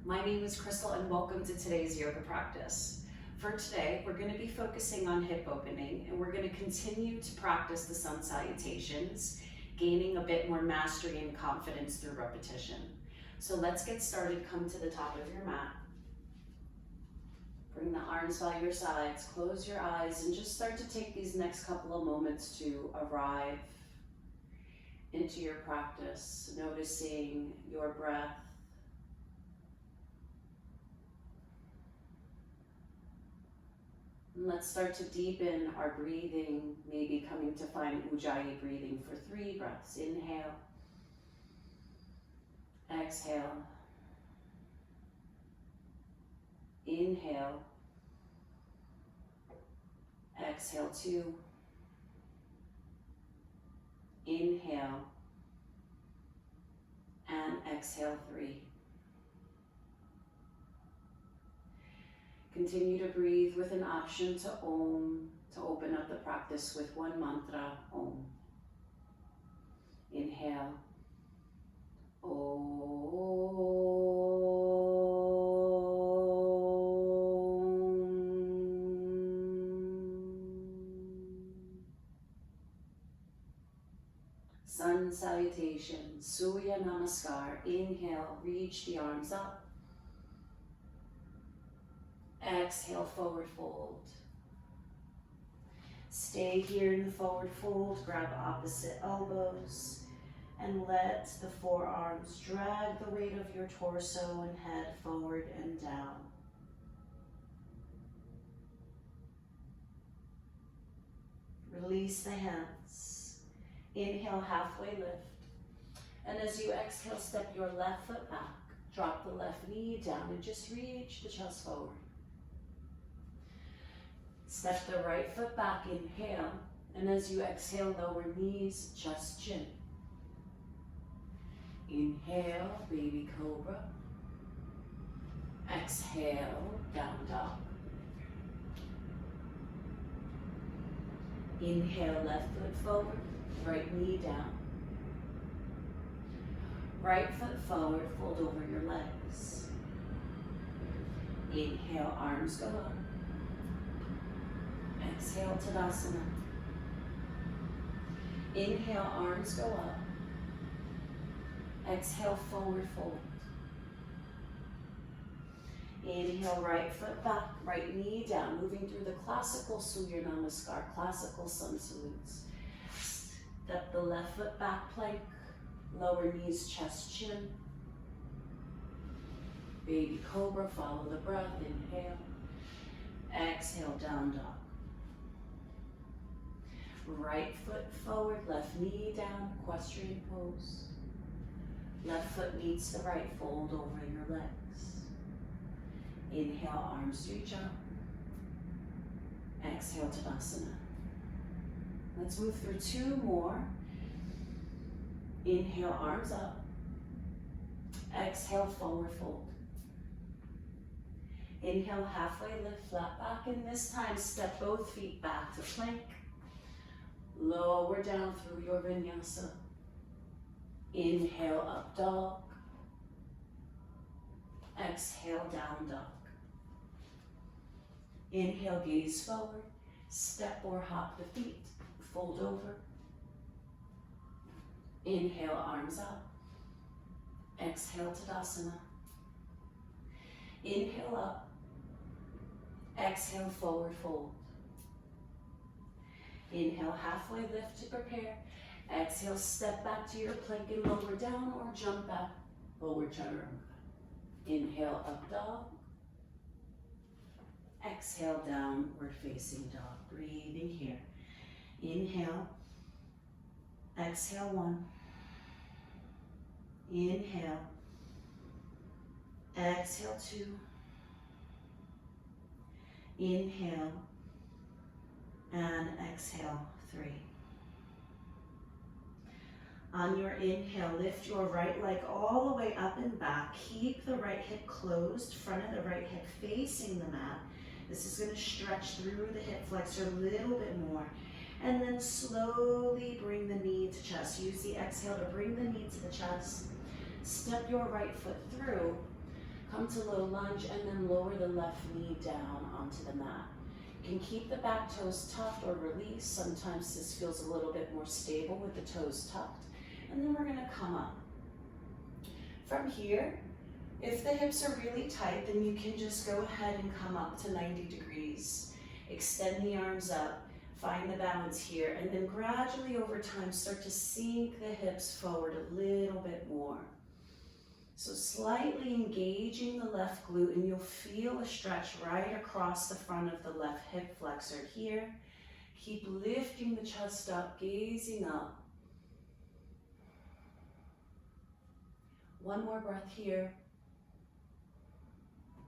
My name is Crystal and welcome to today's yoga practice. For today, we're going to be focusing on hip opening and we're going to continue to practice the sun salutations, gaining a bit more mastery and confidence through repetition. So let's get started. Come to the top of your mat. Bring the arms by your sides, close your eyes, and just start to take these next couple of moments to arrive into your practice, noticing your breath. And let's start to deepen our breathing, maybe coming to find Ujjayi breathing for 3 breaths. Inhale, exhale, inhale, exhale 2, inhale, and exhale 3. Continue to breathe with an option to Om, to open up the practice with one mantra, Om. Inhale, Om. Sun salutation, Surya Namaskar. Inhale, reach the arms up. Exhale, forward fold. Stay here in the forward fold, grab opposite elbows, and let the forearms drag the weight of your torso and head forward and down. Release the hands. Inhale, halfway lift. And as you exhale, step your left foot back. Drop the left knee down and just reach the chest forward. Step the right foot back, inhale, and as you exhale, lower knees, chest, chin. Inhale, baby cobra. Exhale, down dog. Inhale, left foot forward, right knee down. Right foot forward, fold over your legs. Inhale, arms go up. Exhale, Tadasana. Inhale, arms go up. Exhale, forward fold. Inhale, right foot back, right knee down, moving through the classical Surya Namaskar, classical sun salutes. Step the left foot back, plank, lower knees, chest, chin. Baby cobra, follow the breath, inhale. Exhale, down dog. Right foot forward, left knee down, equestrian pose. Left foot meets the right, fold over your legs. Inhale, arms reach up. Exhale, Tadasana. Let's move through 2 more. Inhale, arms up. Exhale, forward fold. Inhale, halfway lift, flat back, and this time step both feet back to plank. Lower down through your vinyasa. Inhale, up dog. Exhale, down dog. Inhale, gaze forward. Step or hop the feet. Fold over. Inhale, arms up. Exhale, Tadasana. Inhale up. Exhale, forward fold. Inhale, halfway lift to prepare. Exhale, step back to your plank and lower down or jump back, forward chaturanga. Inhale, up dog. Exhale, downward facing dog. Breathing here. Inhale. Exhale, 1. Inhale. Exhale, 2. Inhale. And exhale, 3. On your inhale, lift your right leg all the way up and back. Keep the right hip closed, front of the right hip facing the mat. This is going to stretch through the hip flexor a little bit more. And then slowly bring the knee to chest. Use the exhale to bring the knee to the chest. Step your right foot through. Come come to low lunge and then lower the left knee down onto the mat. You can keep the back toes tucked or release. Sometimes this feels a little bit more stable with the toes tucked. And then we're gonna come up. From here, if the hips are really tight, then you can just go ahead and come up to 90 degrees. Extend the arms up, find the balance here, and then gradually over time start to sink the hips forward a little bit more. So slightly engaging the left glute, and you'll feel a stretch right across the front of the left hip flexor here. Keep lifting the chest up, gazing up. One more breath here.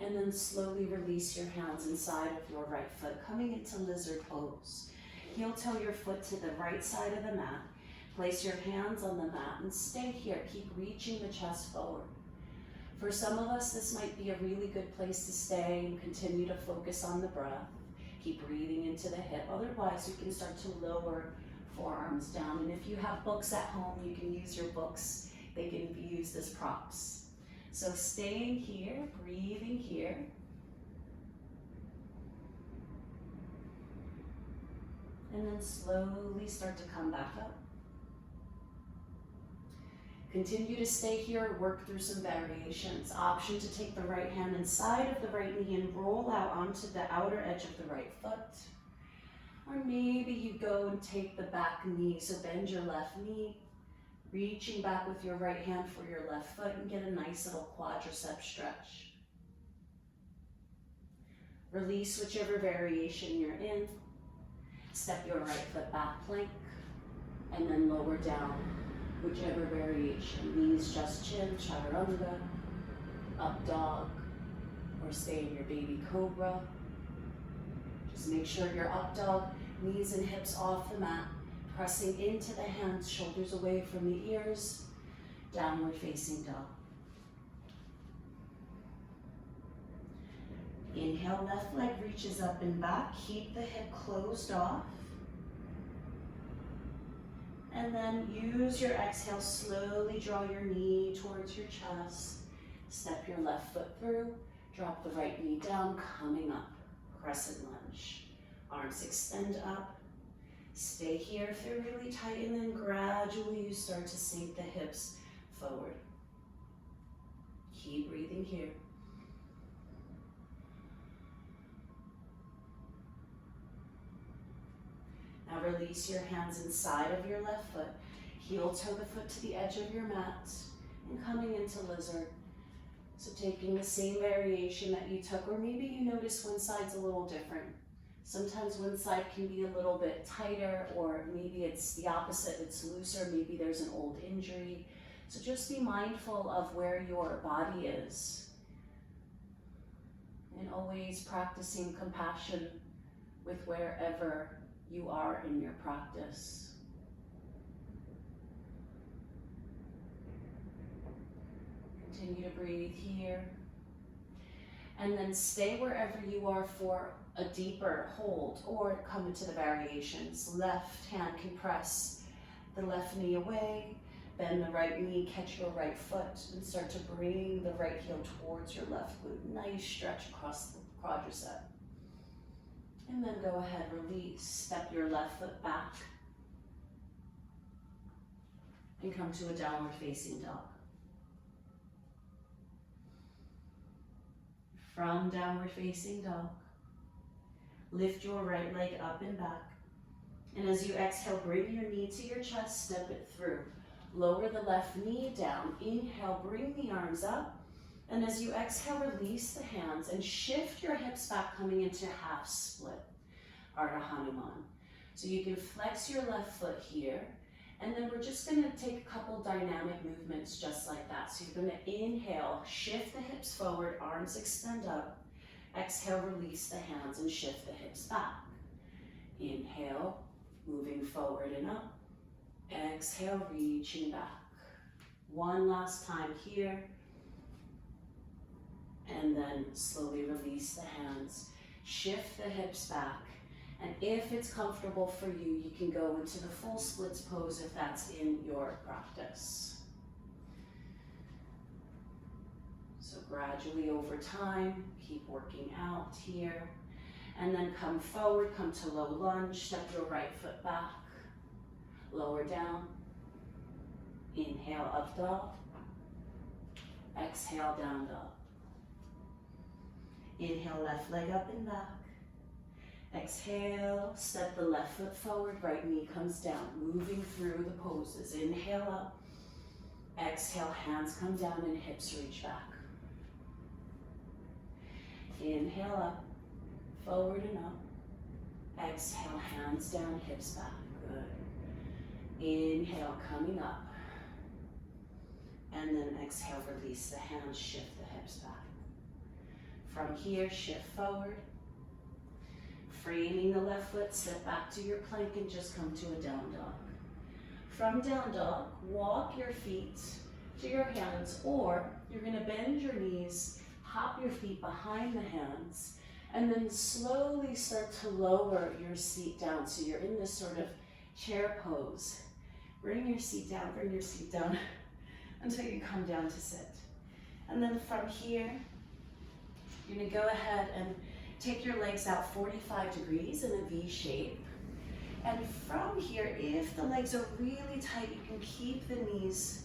And then slowly release your hands inside of your right foot, coming into lizard pose. Heel toe your foot to the right side of the mat. Place your hands on the mat and stay here. Keep reaching the chest forward. For some of us, this might be a really good place to stay and continue to focus on the breath. Keep breathing into the hip. Otherwise, you can start to lower forearms down. And if you have books at home, you can use your books. They can be used as props. So staying here, breathing here. And then slowly start to come back up. Continue to stay here, work through some variations. Option to take the right hand inside of the right knee and roll out onto the outer edge of the right foot. Or maybe you go and take the back knee, so bend your left knee, reaching back with your right hand for your left foot and get a nice little quadricep stretch. Release whichever variation you're in. Step your right foot back, plank, and then lower down. Whichever variation, knees just chin, chaturanga, up dog, or stay in your baby cobra. Just make sure your up dog, knees and hips off the mat, pressing into the hands, shoulders away from the ears, downward facing dog. Inhale, left leg reaches up and back, keep the hip closed off. And then use your exhale, slowly draw your knee towards your chest. Step your left foot through, drop the right knee down, coming up, crescent lunge. Arms extend up, stay here if they're really tight, and then gradually you start to sink the hips forward. Keep breathing here. Now release your hands inside of your left foot. Heel toe the foot to the edge of your mat and coming into lizard. So taking the same variation that you took, or maybe you notice one side's a little different. Sometimes one side can be a little bit tighter, or maybe it's the opposite, it's looser, maybe there's an old injury. So just be mindful of where your body is. And always practicing compassion with wherever you are in your practice. Continue to breathe here. And then stay wherever you are for a deeper hold, or come into the variations. Left hand can press the left knee away, bend the right knee, catch your right foot, and start to bring the right heel towards your left glute. Nice stretch across the quadricep. And then go ahead, release, step your left foot back, and come to a downward facing dog. From downward facing dog, lift your right leg up and back. And as you exhale, bring your knee to your chest, step it through. Lower the left knee down, inhale, bring the arms up. And as you exhale, release the hands and shift your hips back, coming into half split, Ardha Hanuman. So you can flex your left foot here, and then we're just gonna take a couple dynamic movements just like that. So you're gonna inhale, shift the hips forward, arms extend up. Exhale, release the hands and shift the hips back. Inhale, moving forward and up. Exhale, reaching back. One last time here. And then slowly release the hands. Shift the hips back. And if it's comfortable for you, you can go into the full splits pose if that's in your practice. So gradually over time, keep working out here. And then come forward, come to low lunge, step your right foot back, lower down. Inhale, up dog. Exhale, down dog. Inhale, left leg up and back. Exhale, step the left foot forward, right knee comes down, moving through the poses. Inhale up. Exhale, hands come down and hips reach back. Inhale up, forward and up. Exhale, hands down, hips back. Good. Inhale, coming up. And then exhale, release the hands, shift the hips back. From here, shift forward. Framing the left foot, step back to your plank and just come to a down dog. From down dog, walk your feet to your hands, or you're gonna bend your knees, hop your feet behind the hands, and then slowly start to lower your seat down. So you're in this sort of chair pose. Bring your seat down until you come down to sit. And then from here, you're gonna go ahead and take your legs out 45 degrees in a V shape. And from here, if the legs are really tight, you can keep the knees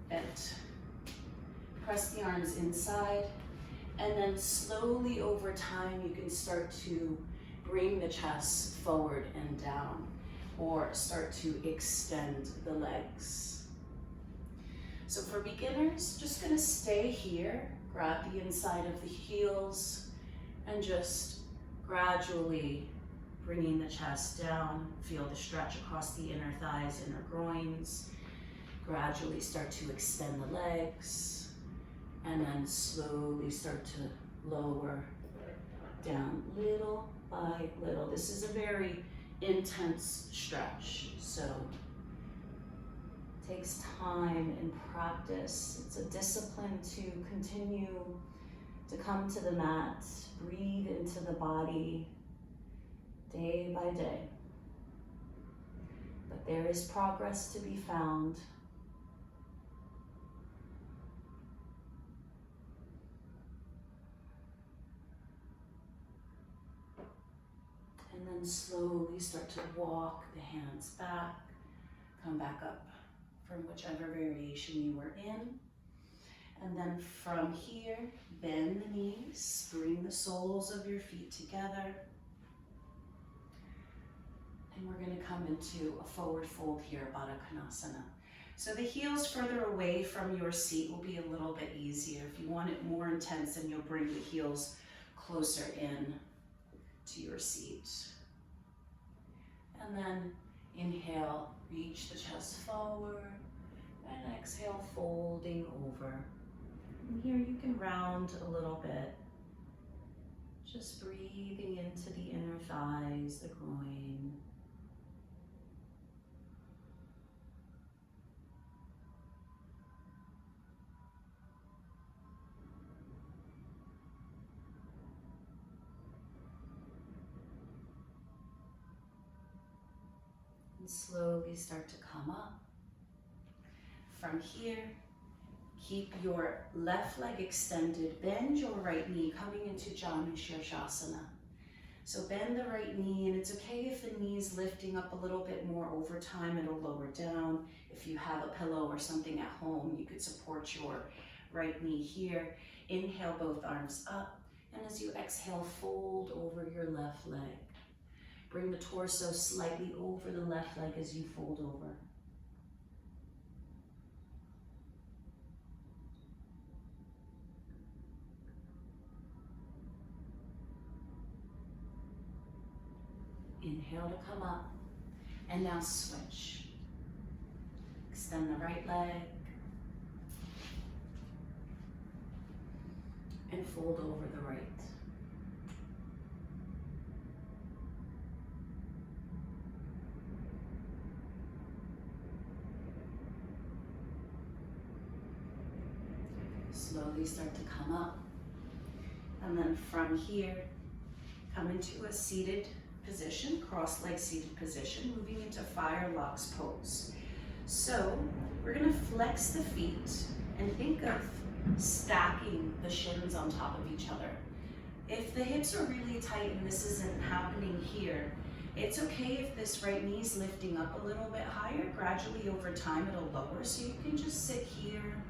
bent. Press the arms inside, and then slowly over time, you can start to bring the chest forward and down, or start to extend the legs. So for beginners, just gonna stay here, grab the inside of the heels, and just gradually bringing the chest down. Feel the stretch across the inner thighs, inner groins. Gradually start to extend the legs, and then slowly start to lower down little by little. This is a very intense stretch, so it takes time and practice. It's a discipline to continue to come to the mat, breathe into the body day by day. But there is progress to be found. And then slowly start to walk the hands back, come back up from whichever variation you were in. And then from here, bend the knees, bring the soles of your feet together. And we're gonna come into a forward fold here, Baddha Konasana. So the heels further away from your seat will be a little bit easier. If you want it more intense, then you'll bring the heels closer in to your seat. And then inhale, reach the chest forward, and exhale, folding over. And here you can round a little bit. Just breathing into the inner thighs, the groin. And slowly start to come up. From here, keep your left leg extended, bend your right knee, coming into Janu Shirshasana. So bend the right knee, and it's okay if the knee's lifting up a little bit more over time, it'll lower down. If you have a pillow or something at home, you could support your right knee here. Inhale, both arms up, and as you exhale, fold over your left leg. Bring the torso slightly over the left leg as you fold over. Inhale to come up, and now switch. Extend the right leg, and fold over the right. Slowly start to come up, and then from here, come into a seated position, cross-leg seated position, moving into fire locks pose. So we're gonna flex the feet and think of stacking the shins on top of each other. If the hips are really tight and this isn't happening here, it's okay if this right knee is lifting up a little bit higher. Gradually over time it'll lower, so you can just sit here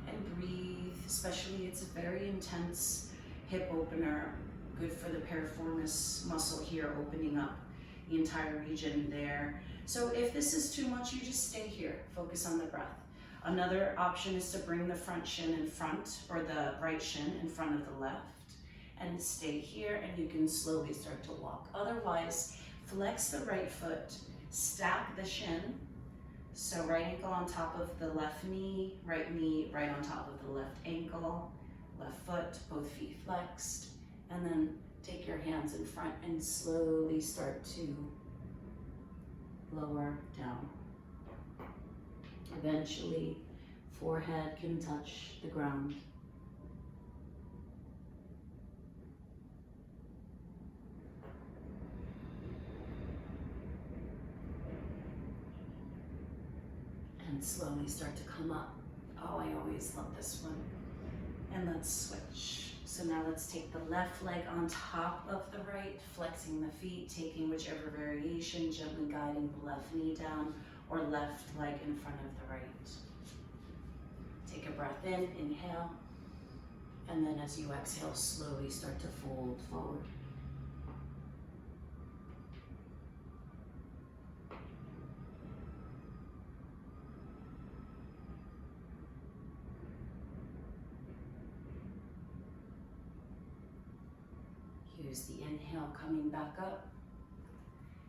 and breathe. Especially, it's a very intense hip opener, good for the piriformis muscle here, opening up the entire region there. So if this is too much, you just stay here, focus on the breath. Another option is to bring the front shin in front, or the right shin in front of the left, and stay here, and you can slowly start to walk. Otherwise, flex the right foot, stack the shin. So right ankle on top of the left knee right on top of the left ankle, left foot, both feet flexed, and then take your hands in front and slowly start to lower down. Eventually, forehead can touch the ground. And slowly start to come up. Oh, I always love this one. And let's switch. So now let's take the left leg on top of the right, flexing the feet, taking whichever variation, gently guiding the left knee down, or left leg in front of the right. Take a breath in, inhale, and then as you exhale, slowly start to fold forward. Use the inhale, coming back up.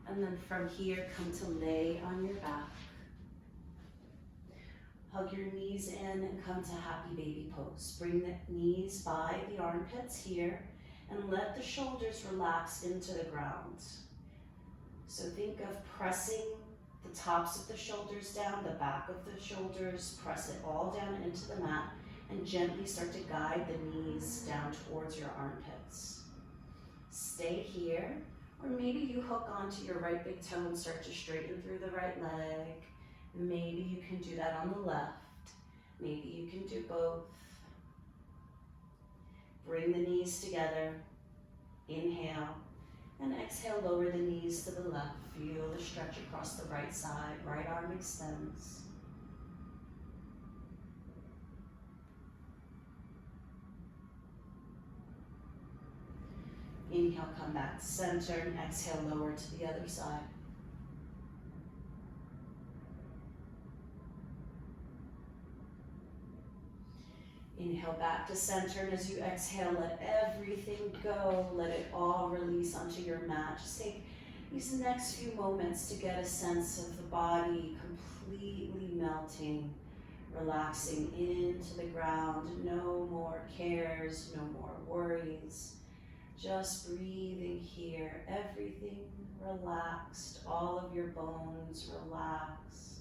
And then from here, come to lay on your back. Hug your knees in and come to happy baby pose. Bring the knees by the armpits here and let the shoulders relax into the ground. So think of pressing the tops of the shoulders down, the back of the shoulders, press it all down into the mat, and gently start to guide the knees down towards your armpits. Stay here, or maybe you hook onto your right big toe and start to straighten through the right leg. Maybe you can do that on the left. Maybe you can do both. Bring the knees together. Inhale, and exhale, lower the knees to the left. Feel the stretch across the right side. Right arm extends. Inhale, come back to center, and exhale, lower to the other side. Inhale back to center, and as you exhale, let everything go. Let it all release onto your mat. Just take these next few moments to get a sense of the body completely melting, relaxing into the ground. No more cares, no more worries. Just breathing here, everything relaxed, all of your bones relaxed,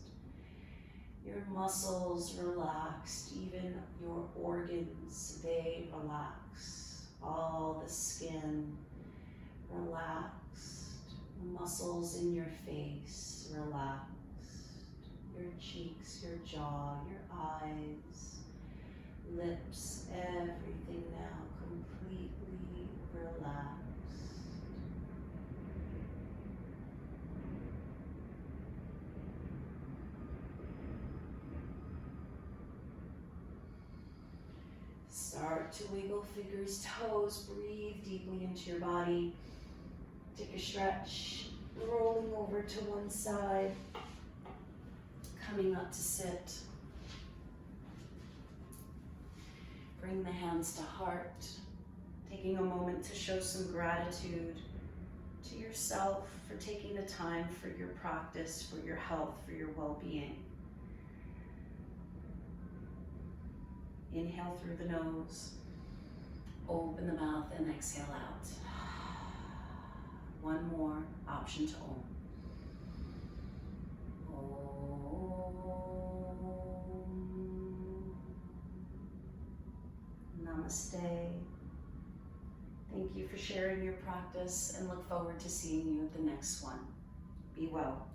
your muscles relaxed, even your organs, they relax. All the skin relaxed, the muscles in your face relaxed, your cheeks, your jaw, your eyes, lips, everything now completely relaxed. Start to wiggle fingers, toes, breathe deeply into your body. Take a stretch, rolling over to one side, coming up to sit. Bring the hands to heart. Taking a moment to show some gratitude to yourself for taking the time for your practice, for your health, for your well-being. Inhale through the nose, open the mouth, and exhale out. One more option to Om. Om. Namaste. Thank you for sharing your practice, and look forward to seeing you at the next one. Be well.